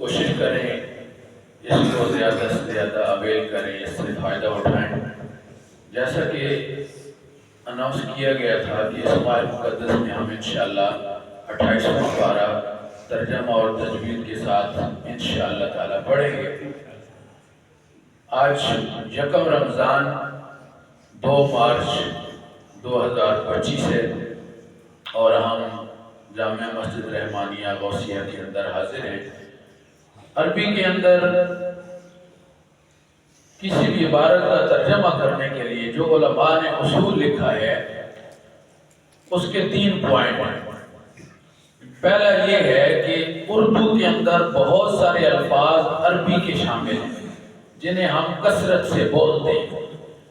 کوشش کریں اس کو زیادہ سے زیادہ اویل کریں، اس سے فائدہ اٹھائیں۔ جیسا کہ اناؤنس کیا گیا تھا کہ اس ماہ مقدس میں ہم انشاءاللہ 28واں پارہ ترجمہ اور تجوید کے ساتھ انشاءاللہ تعالیٰ پڑھیں گے۔ آج یکم رمضان 2 مارچ 2025 ہے اور ہم جامعہ مسجد رحمانیہ غوثیہ کے اندر حاضر ہیں۔ عربی کے اندر کسی بھی عبارت کا ترجمہ کرنے کے لیے جو علماء نے اصول لکھا ہے اس کے 3 پوائنٹ ہیں۔ پہلا یہ ہے کہ اردو کے اندر بہت سارے الفاظ عربی کے شامل ہیں جنہیں ہم کثرت سے بولتے ہیں،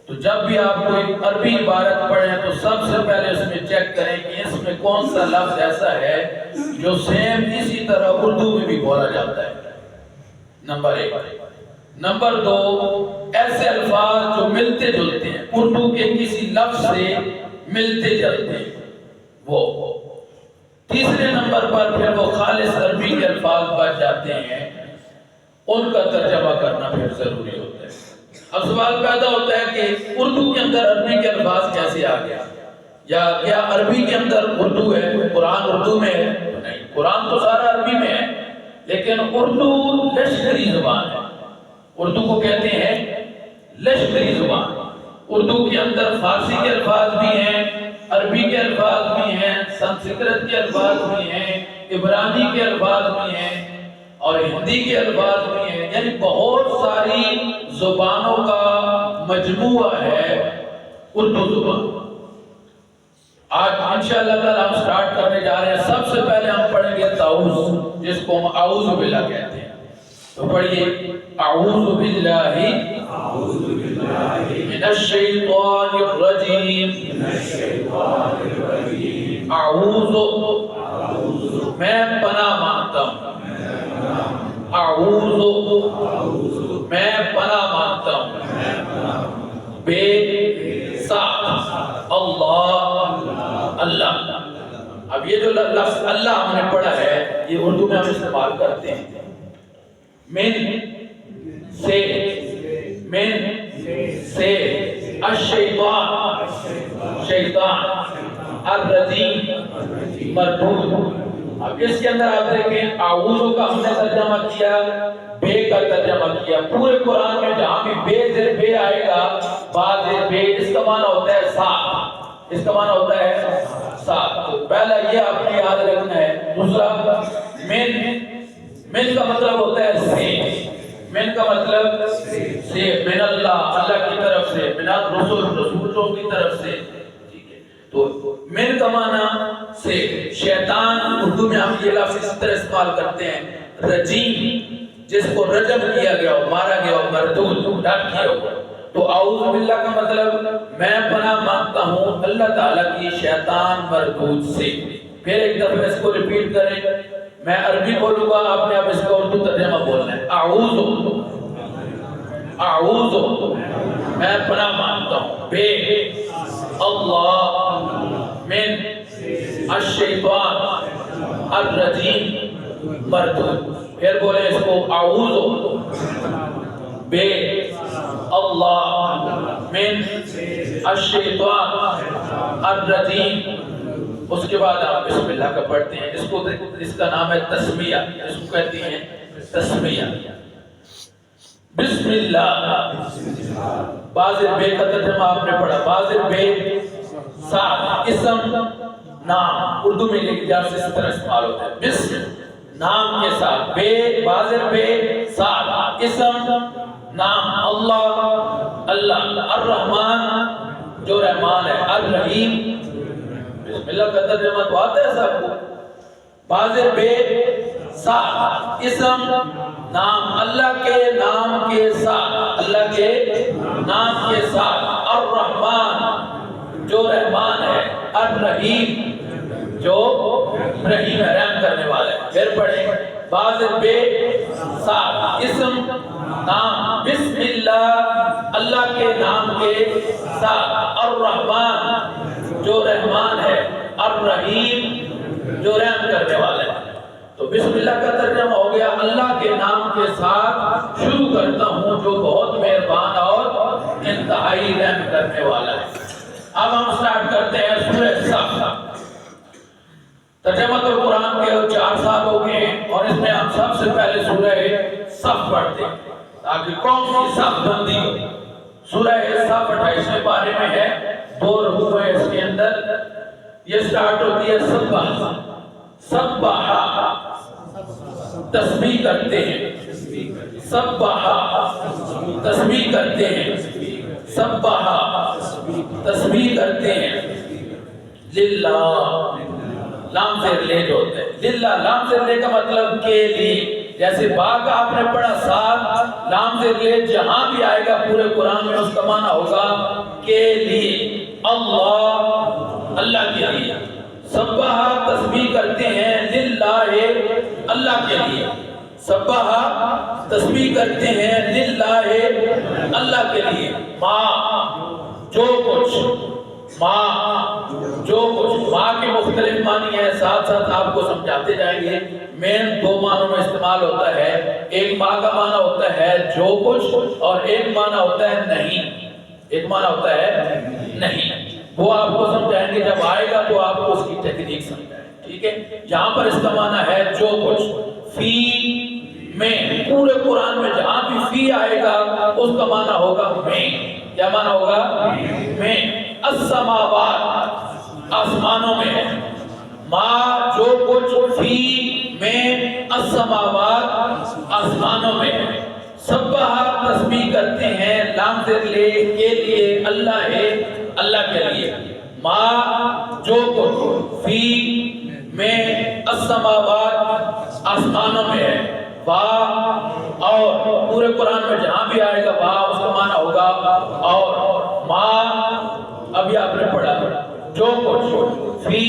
تو جب بھی آپ کوئی عربی عبارت پڑھیں تو سب سے پہلے اس میں چیک کریں کہ اس میں کون سا لفظ ایسا ہے جو سیم اسی طرح اردو میں بھی بولا جاتا ہے، نمبر 1۔ نمبر 2، ایسے الفاظ جو ملتے جلتے ہیں، اردو کے کسی لفظ سے ملتے جلتے ہیں وہ۔ تیسرے نمبر پر پھر وہ خالص عربی کے الفاظ بچ جاتے ہیں، ان کا ترجمہ کرنا پھر ضروری ہوتا ہے۔ اب سوال پیدا ہوتا ہے کہ اردو کے اندر عربی کے الفاظ کیسے آ گیا، یا کیا عربی کے اندر اردو ہے، قرآن اردو میں ہے؟ نہیں، قرآن تو سارا عربی میں ہے، لیکن اردو لشکری زبان ہے۔ اردو کو کہتے ہیں لشکری زبان۔ اردو کے اندر فارسی کے الفاظ بھی ہیں، عربی کے الفاظ بھی ہیں، سنسکرت کے الفاظ بھی ہیں، عبرانی کے الفاظ بھی ہیں اور ہندی کے الفاظ بھی ہیں، یعنی بہت ساری زبانوں کا مجموعہ ہے اردو زبان۔ آج انشاءاللہ تعالی ہم سٹارٹ کرنے جا رہے ہیں۔ سب سے پہلے ہم پڑھیں گے تعوذ، جس کو ہم اعوذ باللہ کہتے ہیں، تو پڑھیے اعوذ باللہ من الشیطان الرجیم۔ اعوذ، میں پناہ مانگتا ہوں، اعوذ، میں پناہ مانگتا ہوں، بے ساتھ اللہ، اللہ۔ اب یہ جو لفظ اللہ ہم نے پڑھا ہے یہ اردو میں ہم استعمال کرتے ہیں۔ من سے، من سے، الشیطان، شیطان، الرجیم، مردود۔ اب اس کے اندر آپ دیکھیں اعوذ کا ہم نے ترجمہ کیا، بے کا ترجمہ کیا۔ پورے قرآن میں جہاں بھی بے زیر بے آئے گا، بعض بے، اس کا معنی ہوتا ہے ساتھ، اس کا معنی ہوتا ہے ساتھ۔ تو پہلا یہ آپ نے یاد رکھنا ہے۔ دوسرا، من کا مطلب ہوتا ہے سے، من کا مطلب سے، من اللہ، اللہ کی طرف سے، من الرسول، رسولوں کی طرف سے، ٹھیک ہے۔ تو من کا معنی سے۔ شیطان اردو میں ہم یہ لفظ اس طرح استعمال کرتے ہیں، رجیم، جس کو رجم کیا گیا ہو، مارا گیا ہو، مردود، ڈٹ کیا ہو۔ تو اعوذ باللہ کا مطلب میں پناہ مانگتا ہوں اللہ تعالیٰ کی شیطان مردود سے۔ پھر ایک دفعہ اس کو ریپیٹ کریں، میں عربی بولوں گا، آپ نے اب اس کا اردو ترجمہ بولنا ہے۔ اعوذ، اعوذ، میں پناہ مانگتا ہوں، بے اللہ، من الشیطان الرجیم، مردود۔ پھر بولیں اس کو، اعوذ بے اللہ من الشیطان الرجیم۔ اس کے بعد آپ بسم اللہ کا پڑھتے ہیں۔ اس کو اس کا نام ہے تسمیہ، اس کو کہتے ہیں تسمیہ۔ بسم اللہ، بازر بے کا ترجمہ آپ نے پڑھا، بازر بے ساتھ، اسم نام، اردو میں لکھ جا سے اس طرح استعمال ہوتا ہے، بسم نام کے ساتھ، بے بازر بے ساتھ، اسم نام، اللہ، اللہ، الرحمن جو رحمان ہے، الرحیم۔ بسم اللہ کا ترجمہ تو آتا ہے سب کو۔ بازر بے ساتھ، اسم نام، اللہ کے نام کے ساتھ، اللہ کے نام کے ساتھ، الرحمن جو رحمان ہے، الرحیم جو رحیم ہے، رحم کرنے والا ہے۔ پھر پڑھیں، بازر بے ساتھ، اسم نام، بسم اللہ اللہ کے نام کے ساتھ، الرحمن جو رحمان ہے، الرحیم جو رحم کرنے والا ہے۔ تو بسم اللہ کا ترجمہ ہو گیا اللہ کے نام کے ساتھ شروع کرتا ہوں جو بہت مہربان اور انتہائی رحم کرنے والا ہے۔ اب ہم سٹارٹ کرتے ہیں سورہ صف۔ ترجمہ قرآن کے 4 سال ہو گئے ہیں اور اس میں ہم سب سے پہلے سورہ صف پڑھتے ہیں تاکہ قوم کی صف بندی ہو۔ سورہ صف 28ویں پارے میں ہے، 2 رکوع ہے اس کے اندر۔ یہ سٹارٹ ہوتی ہے سبح، سبح تسبیح کرتے ہیں، سبح تسبیح کرتے ہیں، سبح تسبیح کرتے ہیں، للہ لام سے ریلیٹ ہوتا ہے۔ للہ لام سے ریلیٹ کا مطلب کے لیے، جیسے باغ آپ نے پڑھا ساتھ، لام سے ریلیٹ جہاں بھی آئے گا پورے قرآن میں اس کا معنی ہوگا کے لیے، اللہ اللہ کے لیے۔ سبح تسبیح کرتے ہیں، للہ اللہ کے لیے، سبح تسبیح کرتے ہیں للہ اللہ کے لیے، ما جو کچھ، ما جو کچھ، ماں کے مختلف معنی ہیں، ساتھ ساتھ آپ کو سمجھاتے جائیں گے۔ مین 2 معنوں میں استعمال ہوتا ہے، ایک ماں کا معنی ہوتا ہے جو کچھ اور ایک معنی ہوتا ہے نہیں، ایک معنی ہوتا ہے نہیں۔ وہ آپ کو سمجھائیں گے جب آئے گا تو آپ کو اس کی ٹیکنیک سمجھائیں، ٹھیک ہے۔ جہاں پر اس کا معنی ہے جو کچھ، فی میں، پورے قرآن میں جہاں بھی فی آئے گا اس کا معنی ہوگا میں۔ کیا معنی ہوگا؟ میں۔ السماوات آسمانوں میں ہے، ما جو کچھ، فی میں، السماوات آسمانوں میں ہے، سبح تسبیح کرتے ہیں، لام زیر لے کے لیے، اللہ ہے اللہ کے لیے، ما جو کچھ، فی میں، السماوات آسمانوں میں ہے، وا اور پورے قرآن میں جہاں بھی آئے گا وا اس کا معنی ہوگا اور، ما ابھی آپ نے پڑھا جو کچھ، فی